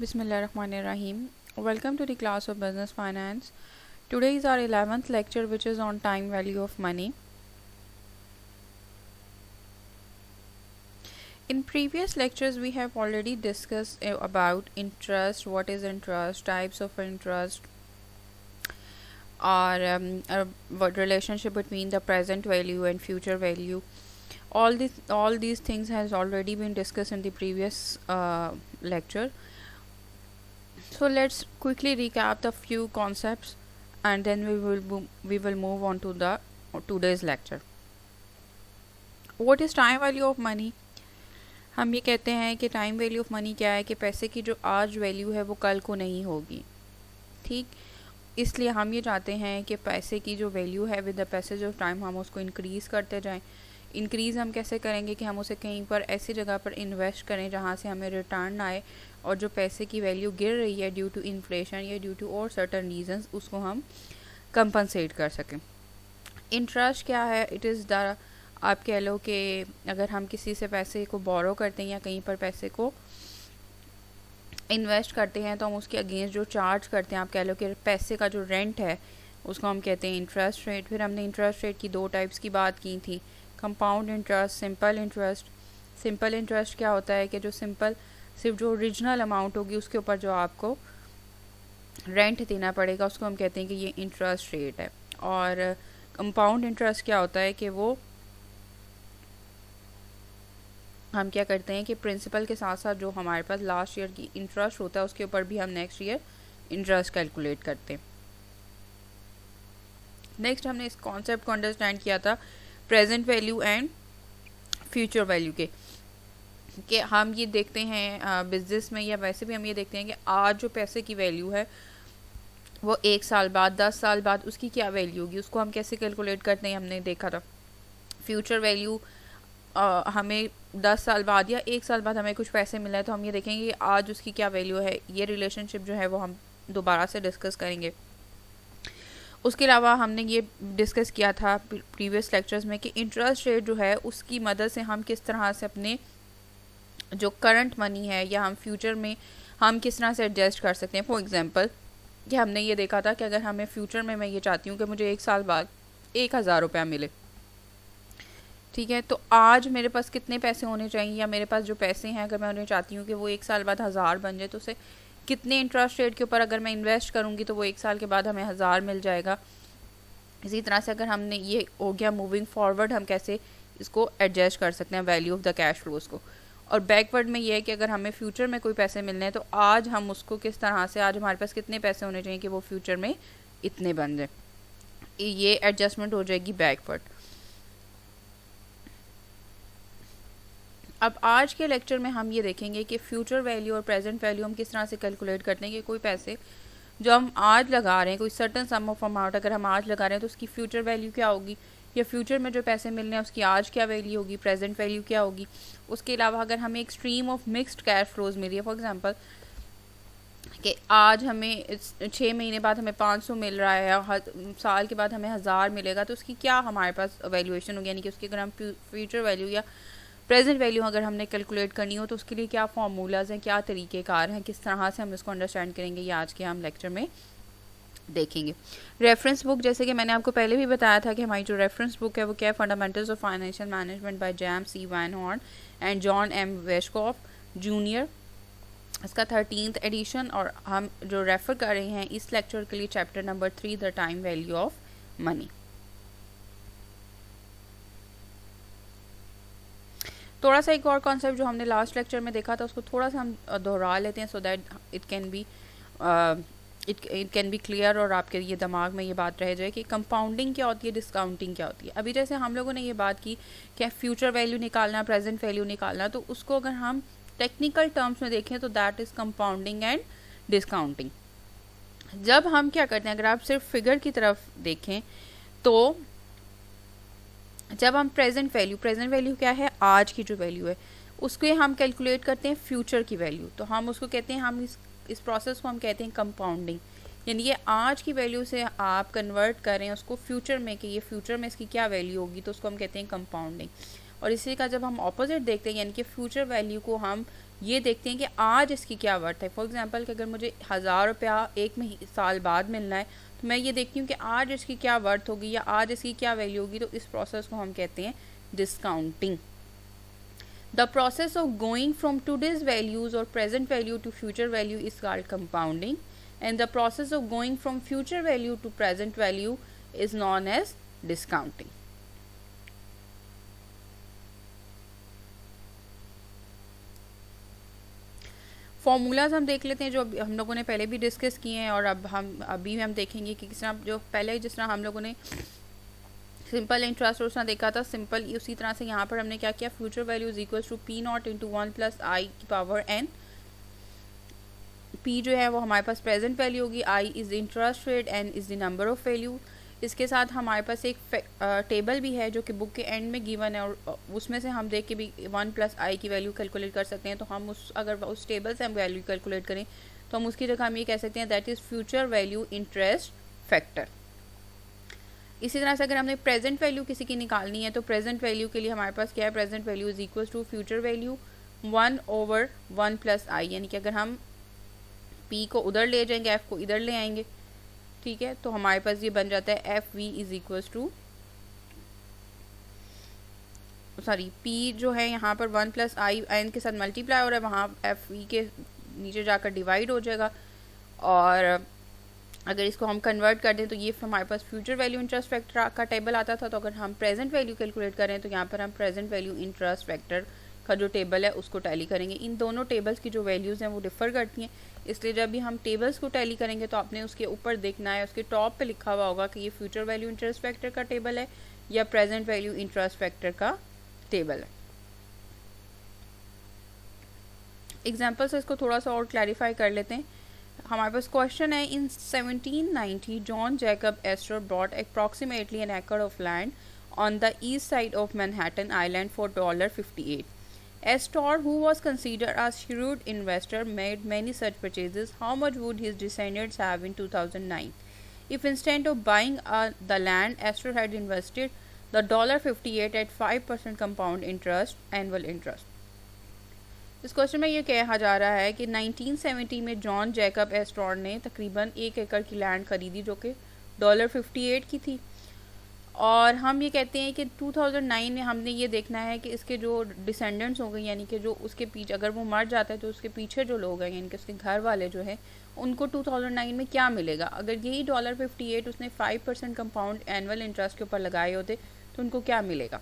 Bismillahirrahmanirrahim. Welcome to the class of Business Finance. Today is our 11th lecture, which is on time value of money. In previous lectures, we have already discussed about interest, what is interest, types of interest, or what relationship between the present value and future value. All these things has already been discussed in the previous lecture. So let's quickly recap the few concepts, and then we will move on to the today's lecture. What is time value of money? हम ये कहते हैं कि time value of money क्या है कि पैसे की जो आज वैल्यू है वो कल को नहीं होगी, ठीक। इसलिए हम ये चाहते हैं कि पैसे की जो वैल्यू है with the passage of time हम उसको इंक्रीज़ करते जाएं। इंक्रीज़ हम कैसे करेंगे कि हम उसे कहीं पर ऐसी जगह पर इन्वेस्ट करें जहाँ से हमें रिटर्न आए, और जो पैसे की वैल्यू गिर रही है ड्यू टू इन्फ्लेशन या ड्यू टू और सर्टन रीजंस उसको हम कंपनसेट कर सकें। इंटरेस्ट क्या है? इट इज़ द, आप कह लो कि अगर हम किसी से पैसे को बोरो करते हैं या कहीं पर पैसे को इन्वेस्ट करते हैं तो हम उसके अगेंस्ट जो चार्ज करते हैं, आप कह लो कि पैसे का जो रेंट है उसको हम कहते हैं इंटरेस्ट रेट। फिर हमने इंटरेस्ट रेट की दो टाइप्स की बात की थी, compound interest, simple interest. Simple interest क्या होता है कि जो सिंपल सिर्फ जो ओरिजिनल अमाउंट होगी उसके ऊपर जो आपको रेंट देना पड़ेगा उसको हम कहते हैं कि ये इंटरेस्ट रेट है। और कंपाउंड इंटरेस्ट क्या होता है कि वो हम क्या करते हैं कि प्रिंसिपल के साथ साथ जो हमारे पास लास्ट ईयर की इंटरेस्ट होता है उसके ऊपर भी हम नेक्स्ट ईयर इंटरेस्ट कैलकुलेट करते हैं। नेक्स्ट हमने इस कॉन्सेप्ट को अंडरस्टैंड किया था present value and future value के, कि हम ये देखते हैं बिजनेस में या वैसे भी हम ये देखते हैं कि आज जो पैसे की वैल्यू है वो 1 साल बाद, 10 साल बाद उसकी क्या वैल्यू होगी, उसको हम कैसे कैलकुलेट करते हैं, हमने देखा था। फ्यूचर वैल्यू हमें 10 साल बाद या 1 साल बाद हमें कुछ पैसे मिला है तो हम ये देखेंगे कि आज उसकी क्या वैल्यू है। ये रिलेशनशिप जो है वो हम दोबारा से डिस्कस करेंगे। उसके अलावा हमने ये डिस्कस किया था प्रीवियस लेक्चर्स में कि इंटरेस्ट रेट जो है उसकी मदद से हम किस तरह से अपने जो करंट मनी है या हम फ्यूचर में हम किस तरह से एडजस्ट कर सकते हैं। फॉर एग्जांपल कि हमने ये देखा था कि अगर हमें फ्यूचर में मैं ये चाहती हूँ कि मुझे 1 साल बाद 1000 रुपया मिले, ठीक है, तो आज मेरे पास कितने पैसे होने चाहिए, या मेरे पास जो पैसे हैं अगर मैं उन्हें चाहती हूँ कि वो 1 साल बाद 1000 बन जाए तो उसे कितने इंटरेस्ट रेट के ऊपर अगर मैं इन्वेस्ट करूँगी तो वो 1 साल के बाद हमें 1000 मिल जाएगा। इसी तरह से अगर हमने ये हो गया मूविंग फॉरवर्ड, हम कैसे इसको एडजस्ट कर सकते हैं value of the cash flows को। और बैकवर्ड में ये है कि अगर हमें फ्यूचर में कोई पैसे मिलने हैं तो आज हम उसको किस तरह से, आज हमारे पास कितने पैसे होने चाहिए कि वो फ्यूचर में इतने बन जाए, ये एडजस्टमेंट हो जाएगी बैकवर्ड। अब आज के लेक्चर में हम ये देखेंगे कि फ्यूचर वैल्यू और प्रेजेंट वैल्यू हम किस तरह से कैलकुलेट करते हैं कि कोई पैसे जो हम आज लगा रहे हैं, कोई सर्टन सम ऑफ अमाउंट अगर हम आज लगा रहे हैं तो उसकी फ्यूचर वैल्यू क्या होगी, या फ्यूचर में जो पैसे मिलने हैं उसकी आज क्या वैल्यू होगी, प्रेजेंट वैल्यू क्या होगी। उसके अलावा अगर हमें एक stream of mixed cash flows मिली है, फॉर एग्जांपल कि आज हमें 6 महीने बाद हमें 500 मिल रहा है या साल के बाद हमें 1000 मिलेगा, तो उसकी क्या हमारे पास वैल्यूएशन होगी, यानी कि उसकी अगर हम फ्यूचर वैल्यू या प्रेजेंट वैल्यू अगर हमने कैलकुलेट करनी हो तो उसके लिए क्या फार्मूलाज हैं, क्या तरीक़ेकार हैं, किस तरह से हम इसको अंडरस्टैंड करेंगे, ये आज के हम लेक्चर में देखेंगे। रेफरेंस बुक, जैसे कि मैंने आपको पहले भी बताया था कि हमारी जो रेफरेंस बुक है वो क्या है, fundamentals of financial management by James C Van Horne and John M Wachowicz Junior, इसका 13th एडिशन। और हम जो रेफ़र कर रहे हैं इस लेक्चर के लिए chapter number 3 the time value of money. थोड़ा सा एक और कॉन्सेप्ट जो हमने लास्ट लेक्चर में देखा था उसको थोड़ा सा हम दोहरा लेते हैं, so that it can be clear और आपके ये दिमाग में ये बात रह जाए कि कंपाउंडिंग क्या होती है, डिस्काउंटिंग क्या होती है। अभी जैसे हम लोगों ने ये बात की कि फ्यूचर वैल्यू निकालना, प्रेजेंट वैल्यू निकालना, तो उसको अगर हम टेक्निकल टर्म्स में देखें तो that is compounding and discounting. जब हम क्या करते हैं, अगर आप सिर्फ फिगर की तरफ देखें तो जब हम प्रेजेंट वैल्यू क्या है, आज की जो वैल्यू है उसको हम कैलकुलेट करते हैं फ्यूचर की वैल्यू, तो हम उसको कहते हैं, हम इस प्रोसेस को हम कहते हैं कंपाउंडिंग। यानी ये आज की वैल्यू से आप कन्वर्ट करें उसको फ्यूचर में कि ये फ्यूचर में इसकी क्या वैल्यू होगी, तो उसको हम कहते हैं कंपाउंडिंग। और इसी का जब हम ऑपोजिट देखते हैं, यानी कि फ्यूचर वैल्यू को हम ये देखते हैं कि आज इसकी क्या वर्थ है। फॉर एग्जांपल कि अगर मुझे 1000 रुपया एक साल बाद मिलना है तो मैं ये देखती हूँ कि आज इसकी क्या वर्थ होगी या आज इसकी क्या वैल्यू होगी, तो इस प्रोसेस को हम कहते हैं discounting. The process of going from today's values और present value to future value is called compounding and the process of going from future value to present value is known as discounting. Formulas हम देख लेते हैं जो हम लोगों ने पहले भी डिस्कस किए हैं, और अब अभी हम देखेंगे कि किस तरह जो पहले जिस तरह हम लोगों ने सिंपल इंटरेस्ट उस तरह देखा था, सिंपल उसी तरह से यहाँ पर हमने क्या किया, future value is equal to P naught into 1 plus I की पावर एन। पी जो है वो हमारे पास प्रेजेंट वैल्यू होगी, I is interest rate, N is the number of value. इसके साथ हमारे पास एक टेबल भी है जो कि बुक के एंड में गिवन है, और उसमें से हम देख के भी 1 प्लस आई की वैल्यू कैलकुलेट कर सकते हैं। तो हम अगर उस टेबल से हम वैल्यू कैलकुलेट करें तो हम उसकी जगह हम ये कह सकते हैं that is future value interest factor. इसी तरह से अगर हमने प्रेजेंट वैल्यू किसी की निकालनी है तो प्रेजेंट वैल्यू के लिए हमारे पास क्या है, present value is equal to future value 1/1 plus I, यानी कि अगर हम पी को उधर ले जाएंगे एफ को इधर ले आएंगे, ठीक है, तो हमारे पास ये बन जाता है F V is equal to P जो है यहाँ पर 1 प्लस आई एन के साथ मल्टीप्लाई हो रहा है, वहाँ एफ वी के नीचे जाकर डिवाइड हो जाएगा। और अगर इसको हम कन्वर्ट कर दें तो ये हमारे पास फ्यूचर वैल्यू इंटरेस्ट फैक्टर का टेबल आता था। तो अगर हम प्रेजेंट वैल्यू कैलकुलेट करें तो यहाँ पर हम प्रेजेंट वैल्यू इंटरेस्ट फैक्टर का जो टेबल है उसको टैली करेंगे। इन दोनों टेबल्स की जो वैल्यूज़ हैं वो डिफ़र करती हैं, इसलिए जब भी हम टेबल्स को टैली करेंगे तो आपने उसके ऊपर देखना है, उसके टॉप पे लिखा हुआ होगा कि ये फ्यूचर वैल्यू इंटरेस्ट फैक्टर का टेबल है या प्रेजेंट वैल्यू इंटरेस्ट फैक्टर का टेबल है। एग्जाम्पल से इसको थोड़ा सा और क्लैरिफाई कर लेते हैं। हमारे पास क्वेश्चन है, in 1790 John Jacob Astor bought approximately an acre of land on the east side of Manhattan Island for $58. Astor, who was considered a shrewd investor, made many such purchases. How much would his descendants have in 2009 if instead of buying the land, Astor had invested the $58 at 5% compound interest, annual interest? इस question में ये कहा जा रहा है कि 1970 में John Jacob store ने तकरीबन 1 एकड़ की लैंड खरीदी जो कि $58 की थी, और हम ये कहते हैं कि 2009 में हमने ये देखना है कि इसके जो डिसेंडेंट्स होंगे, यानी कि जो उसके पीछे अगर वो मर जाता है तो उसके पीछे जो लोग हैं यानी कि उसके घर वाले जो है उनको 2009 में क्या मिलेगा। अगर यही $58 उसने 5% कंपाउंड एनुअल इंटरेस्ट के ऊपर लगाए होते तो उनको क्या मिलेगा।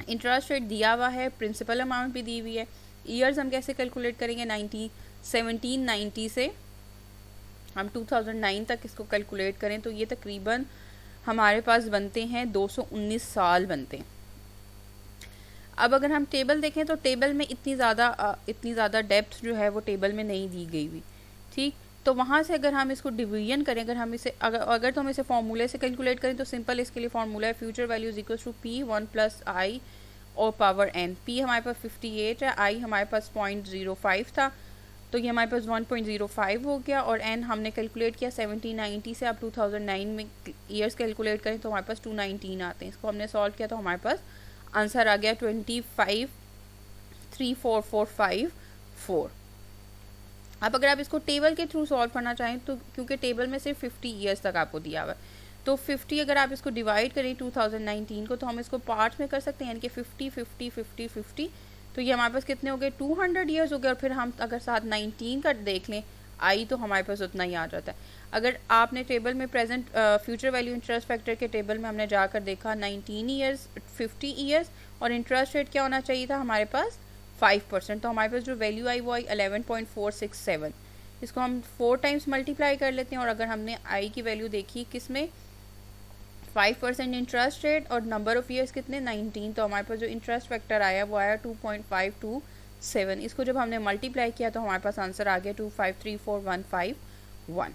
इंटरेस्ट रेट दिया हुआ है, प्रिंसिपल अमाउंट भी दी हुई है। ईयर्स हम कैसे कैलकुलेट करेंगे, 1790 से हम 2009 तक इसको कैलकुलेट करें तो ये तकरीबन हमारे पास बनते हैं 219 साल बनते हैं। अब अगर हम टेबल देखें तो टेबल में इतनी ज़्यादा डेप्थ जो है वो टेबल में नहीं दी गई हुई, ठीक। तो वहाँ से अगर हम इसको डिवीजन करें, अगर हम इसे अगर तो हम इसे फार्मूले से कैलकुलेट करें तो सिंपल इसके लिए फार्मूला है future value is equal to P 1 plus I और पावर एन। पी हमारे पास 58 है, आई हमारे पास 0.05 था तो ये हमारे पास 1.05 हो गया, और एन हमने कैलकुलेट किया 1790 से। अब 2009 में ईयर्स कैलकुलेट करें तो हमारे पास 219 आते हैं। इसको हमने सॉल्व किया तो हमारे पास आंसर आ गया 25,34,454। अब अगर आप इसको टेबल के थ्रू सॉल्व करना चाहें तो क्योंकि टेबल में सिर्फ 50 ईयर्स तक आपको दिया हुआ है, तो 50 अगर आप इसको डिवाइड करें 2019 को तो हम इसको पार्ट्स में कर सकते हैं, यानी कि 50 50 50 50, तो ये हमारे पास कितने हो गए 200 ईयर्स हो गए। और फिर हम अगर साथ 19 का देख लें आई तो हमारे पास उतना ही आ जाता है। अगर आपने टेबल में present future value interest factor के टेबल में हमने जाकर देखा 19 ईयर्स 50 ईयर्स और इंटरेस्ट रेट क्या होना चाहिए था हमारे पास 5%, तो हमारे पास जो वैल्यू आई वो आई 11.467। इसको हम 4 टाइम्स मल्टीप्लाई कर लेते हैं, और अगर हमने आई की वैल्यू देखी किस में 5% इंटरेस्ट रेट और नंबर ऑफ़ ईयर्स कितने 19, तो हमारे पास जो इंटरेस्ट फैक्टर आया वो आया 2.527। इसको जब हमने मल्टीप्लाई किया तो हमारे पास आंसर आ गया 2534151।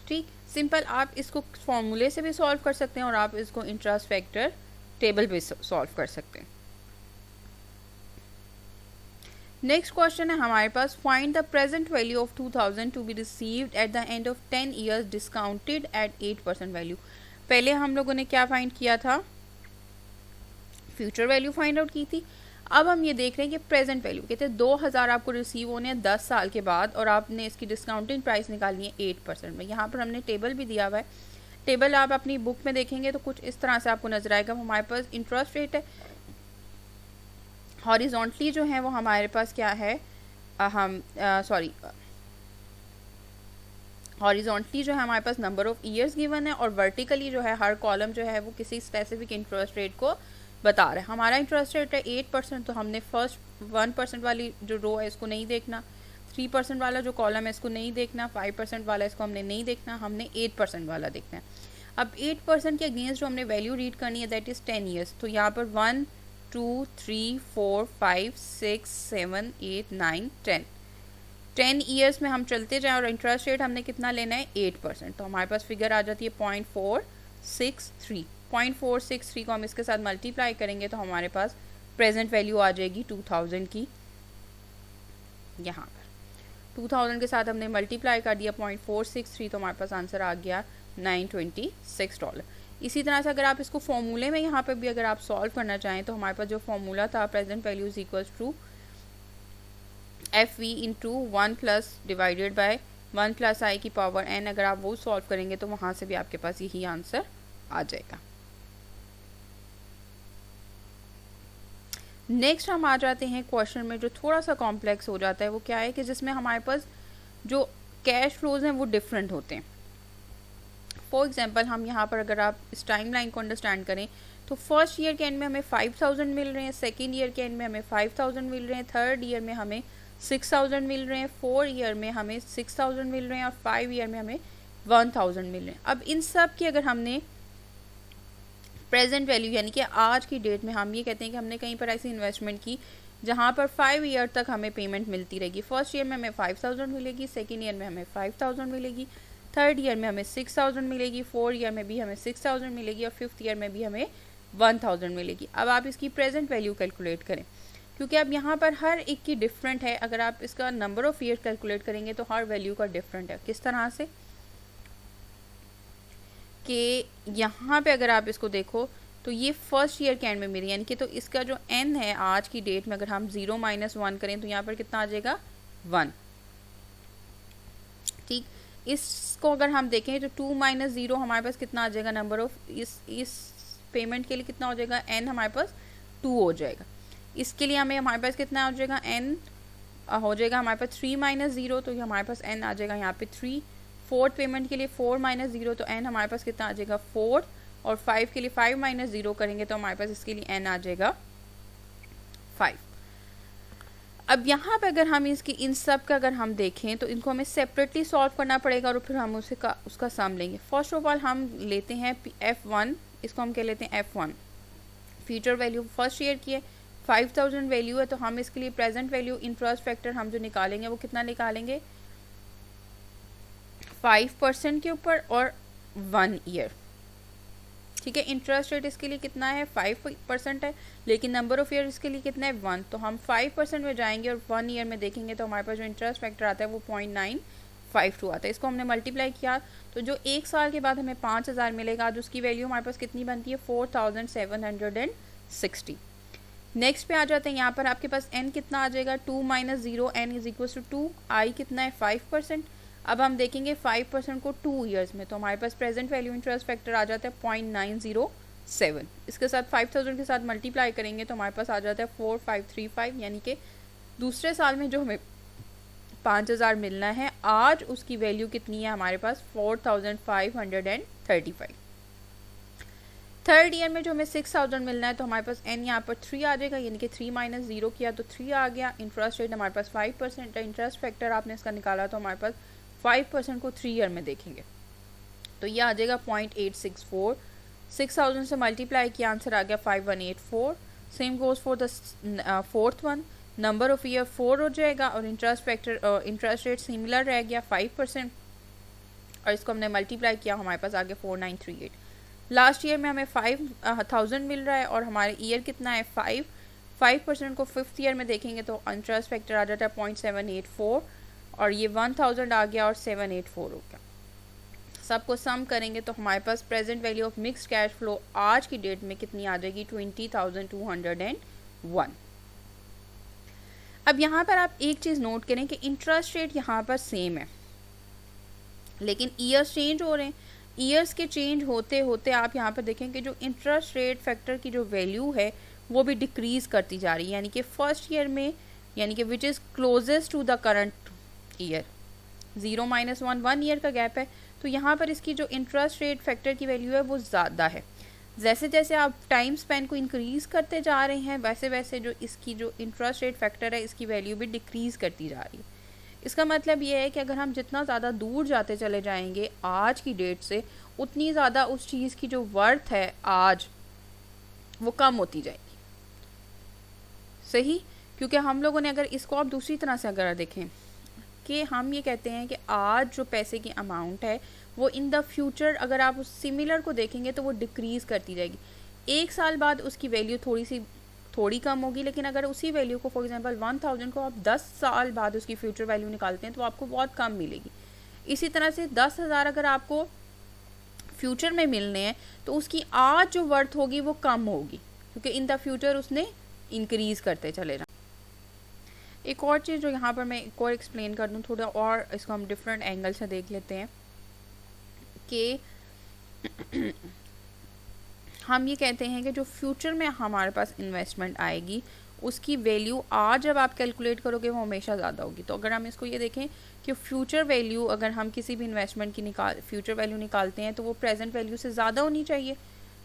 ठीक, सिंपल। आप इसको फॉर्मूले से भी सॉल्व कर सकते हैं और आप इसको इंटरेस्ट फैक्टर टेबल पे सॉल्व कर सकते हैं। नेक्स्ट क्वेश्चन है हमारे पास, find the present value of 2000 to be received at the end of 10 years discounted at 8% value. पहले हम लोगों ने क्या फाइंड किया था, फ्यूचर वैल्यू फाइंड आउट की थी। अब हम ये देख रहे हैं कि प्रेजेंट वैल्यू कहते हैं 2000 आपको रिसीव होने हैं 10 साल के बाद, और आपने इसकी डिस्काउंटिंग प्राइस निकालनी है 8% में। यहाँ पर हमने टेबल भी दिया हुआ है, टेबल आप अपनी बुक में देखेंगे तो कुछ इस तरह से आपको नजर आएगा। हमारे पास इंटरेस्ट रेट है, हॉरिजॉन्टली जो है वो हमारे पास क्या है, हॉरिजॉन्टली जो है हमारे पास नंबर ऑफ ईयर्स गिवन है, और वर्टिकली जो है हर कॉलम जो है वो किसी स्पेसिफिक इंटरेस्ट रेट को बता रहा है। हमारा इंटरेस्ट रेट है 8%, तो हमने फर्स्ट 1% वाली जो रो है इसको नहीं देखना, 3% वाला जो कॉलम है इसको नहीं देखना, 5% वाला इसको हमने नहीं देखना, हमने 8% वाला देखना है। अब 8% के अगेंस्ट जो हमने वैल्यू रीड करनी है दैट इज़ 10 ईयर्स। तो यहाँ पर 1 2 3 4 5 6 7 8 9 10 ईयर्स में हम चलते जाएं, और इंटरेस्ट रेट हमने कितना लेना है 8%। तो हमारे पास फिगर आ जाती है 0.463। 0.463 को हम इसके साथ मल्टीप्लाई करेंगे तो हमारे पास प्रेजेंट वैल्यू आ जाएगी 2000 की। यहाँ पर 2000 के साथ हमने मल्टीप्लाई कर दिया 0.463, तो हमारे पास आंसर आ गया $926। इसी तरह से अगर आप इसको फॉर्मूले में यहाँ पर भी अगर आप सॉल्व करना चाहें तो हमारे पास जो फॉर्मूला था present value is equals to F V into 1 plus divided by 1 plus I की पावर n, अगर आप वो सॉल्व करेंगे तो वहाँ से भी आपके पास यही आंसर आ जाएगा। नेक्स्ट हम आ जाते हैं क्वेश्चन में जो थोड़ा सा कॉम्प्लेक्स हो जाता है, वो क्या है कि जिसमें हमारे पास जो कैश फ्लोज हैं वो डिफरेंट होते हैं। फॉर एग्जांपल हम यहाँ पर अगर आप इस टाइम लाइन को अंडरस्टैंड करें तो फर्स्ट ईयर के एंड में हमें 5000 मिल रहे हैं, सेकेंड ईयर के एंड में हमें 5000 मिल रहे हैं, थर्ड ईयर में हमें 6000 मिल रहे हैं, 4 ईयर में हमें 6000 मिल रहे हैं, और 5 ईयर में हमें 1000 मिल रहे हैं। अब इन सब की अगर हमने प्रेजेंट वैल्यू यानी कि आज की डेट में हम ये कहते हैं कि हमने कहीं पर ऐसी इन्वेस्टमेंट की जहाँ पर 5 ईयर तक हमें पेमेंट मिलती रहेगी। फर्स्ट ईयर में हमें 5000 मिलेगी, सेकेंड ईयर में हमें 5000 मिलेगी, थर्ड ईयर में हमें 6000 मिलेगी, 4 ईयर में भी हमें 6000 मिलेगी, और 5th ईयर में भी हमें 1000 मिलेगी। अब आप इसकी प्रेजेंट वैल्यू कैलकुलेट करें, क्योंकि अब यहाँ पर हर एक की डिफरेंट है। अगर आप इसका नंबर ऑफ ईयर कैलकुलेट करेंगे तो हर वैल्यू का डिफरेंट है। किस तरह से कि यहाँ पे अगर आप इसको देखो तो ये फर्स्ट ईयर के एंड में मेरी, यानी कि तो इसका जो n है आज की डेट में अगर हम 0 - 1 करें तो यहाँ पर कितना आ जाएगा 1। ठीक, इसको अगर हम देखें तो 2 - 0 हमारे पास कितना आ जाएगा, नंबर ऑफ इस पेमेंट के लिए कितना हो जाएगा, n हमारे पास 2 हो जाएगा। इसके लिए हमारे पास कितना हो जाएगा, n हो जाएगा हमारे पास 3 - 0, तो हमारे पास n आ जाएगा यहाँ पे 3। फोर्थ पेमेंट के लिए 4 - 0, तो n हमारे पास कितना आ जाएगा 4, और 5 के लिए 5 - 0 करेंगे तो हमारे पास इसके लिए n आ जाएगा 5। अब यहाँ पे अगर हम इसकी इन सब का अगर हम देखें तो इनको हमें सेपरेटली सॉल्व करना पड़ेगा, और फिर हम उसका सम लेंगे। फर्स्ट ऑफ ऑल हम लेते हैं F1, इसको हम कह लेते हैं F1, future value first year की है, 5000 वैल्यू है, तो हम इसके लिए प्रेजेंट वैल्यू इंटरेस्ट फैक्टर हम जो निकालेंगे वो कितना निकालेंगे 5% के ऊपर और 1 ईयर। ठीक है, इंटरेस्ट रेट इसके लिए कितना है 5% है, लेकिन नंबर ऑफ ईयर इसके लिए कितना है 1, तो हम 5% में जाएंगे और 1 ईयर में देखेंगे तो हमारे पास जो इंटरेस्ट फैक्टर आता है वो 0.952 आता है। इसको हमने मल्टीप्लाई किया तो जो एक साल के बाद हमें 5000 मिलेगा, तो उसकी वैल्यू हमारे पास कितनी बनती है 4760। नेक्स्ट पे आ जाते हैं, यहाँ पर आपके पास n कितना आ जाएगा 2 - 0, n is equal to 2, i कितना है 5%। अब हम देखेंगे 5% को 2 ईयर्स में, तो हमारे पास प्रेजेंट वैल्यू इंटरेस्ट फैक्टर आ जाता है 0.907। इसके साथ 5000 के साथ मल्टीप्लाई करेंगे तो हमारे पास आ जाता है 4535, यानी कि दूसरे साल में जो हमें 5000 मिलना है आज उसकी वैल्यू कितनी है हमारे पास 4535। थर्ड ईयर में जो हमें 6000 मिलना है तो हमारे पास n यहाँ पर 3 आ जाएगा, यानी कि 3 - 0 किया तो 3 आ गया। इंटरेस्ट रेट हमारे पास 5% है, इंटरेस्ट फैक्टर आपने इसका निकाला तो हमारे पास 5% को 3 ईयर में देखेंगे तो ये आ जाएगा 0.864। 6000 से मल्टीप्लाई किया, आंसर आ गया 5184। Same goes for the fourth one, number of year 4 हो जाएगा और interest factor interest rate similar रह गया 5%, और इसको हमने मल्टीप्लाई किया हमारे पास आ गया 4938। लास्ट ईयर में हमें 5000 मिल रहा है और हमारे ईयर कितना है 5% को 5th ईयर में देखेंगे तो इंटरेस्ट फैक्टर आ जाता है 0.784, और ये 1000 आ गया और 784 हो गया। सबको सम करेंगे तो हमारे पास present value of mixed cash flow आज की डेट में कितनी आ जाएगी 20,201। अब यहाँ पर आप एक चीज़ नोट करें कि इंटरेस्ट रेट यहाँ पर सेम है, लेकिन ईयर्स चेंज हो रहे हैं। ईयर्स के चेंज होते होते आप यहाँ पर देखें कि जो इंटरेस्ट रेट फैक्टर की जो वैल्यू है वो भी डिक्रीज़ करती जा रही है, यानी कि फर्स्ट ईयर में, यानी कि which is closest to the current year, 0 - 1 1 year का गैप है, तो यहाँ पर इसकी जो इंटरेस्ट रेट फैक्टर की वैल्यू है वो ज़्यादा है। जैसे जैसे आप टाइम स्पेन को इंक्रीज़ करते जा रहे हैं वैसे वैसे जो इसकी जो इंटरेस्ट रेट फैक्टर है इसकी वैल्यू भी डिक्रीज़ करती जा रही है। इसका मतलब ये है कि अगर हम जितना ज़्यादा दूर जाते चले जाएंगे आज की डेट से, उतनी ज़्यादा उस चीज़ की जो वर्थ है आज वो कम होती जाएगी। सही, क्योंकि हम लोगों ने अगर इसको आप दूसरी तरह से अगर देखें कि हम ये कहते हैं कि आज जो पैसे की अमाउंट है वो इन द फ्यूचर अगर आप उस सिमिलर को देखेंगे तो वो डिक्रीज़ करती जाएगी। एक साल बाद उसकी वैल्यू थोड़ी कम होगी, लेकिन अगर उसी वैल्यू को फॉर एग्जांपल 1000 को आप 10 साल बाद उसकी फ्यूचर वैल्यू निकालते हैं तो आपको बहुत कम मिलेगी। इसी तरह से 10,000 अगर आपको फ्यूचर में मिलने हैं तो उसकी आज जो वर्थ होगी वो कम होगी, क्योंकि इन द फ्यूचर उसने इंक्रीज़ करते चले जाना। एक और चीज़ जो यहाँ पर मैं एक और एक्सप्लेन कर दूँ थोड़ा, और इसको हम डिफरेंट एंगल से देख लेते हैं कि हम ये कहते हैं कि जो फ्यूचर में हमारे पास इन्वेस्टमेंट आएगी उसकी वैल्यू आज जब आप कैलकुलेट करोगे वो हमेशा ज़्यादा होगी। तो अगर हम इसको ये देखें कि फ्यूचर वैल्यू अगर हम किसी भी इन्वेस्टमेंट की फ्यूचर वैल्यू निकालते हैं तो वो प्रेजेंट वैल्यू से ज़्यादा होनी चाहिए।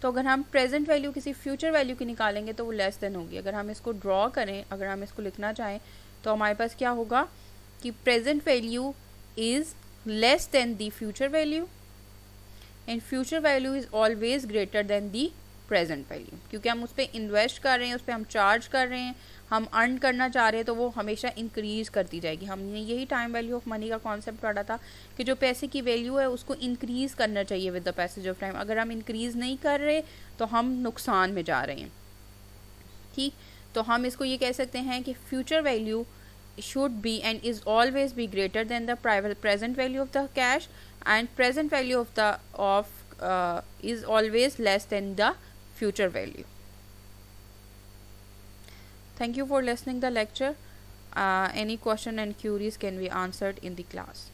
तो अगर हम प्रेजेंट वैल्यू किसी फ्यूचर वैल्यू की निकालेंगे तो वो लेस देन होगी। अगर हम इसको ड्रॉ करें, अगर हम इसको लिखना चाहें तो हमारे पास क्या होगा कि present value is less than the future value and future value is always greater than the present value, क्योंकि हम उस पर इन्वेस्ट कर रहे हैं, उस पर हम चार्ज कर रहे हैं, हम अर्न करना चाह रहे हैं, तो वो हमेशा इंक्रीज़ करती जाएगी। हमने यही टाइम वैल्यू ऑफ मनी का कॉन्सेप्ट पढ़ा था कि जो पैसे की वैल्यू है उसको इंक्रीज़ करना चाहिए with the passage of time. अगर हम इंक्रीज़ नहीं कर रहे तो हम नुकसान में जा रहे हैं। ठीक, तो हम इसको ये कह सकते हैं कि future value should be and is always be greater than the present value of the cash, and present value of the is always less than the future value. Thank you for listening the lecture. Any question and queries can be answered in the class.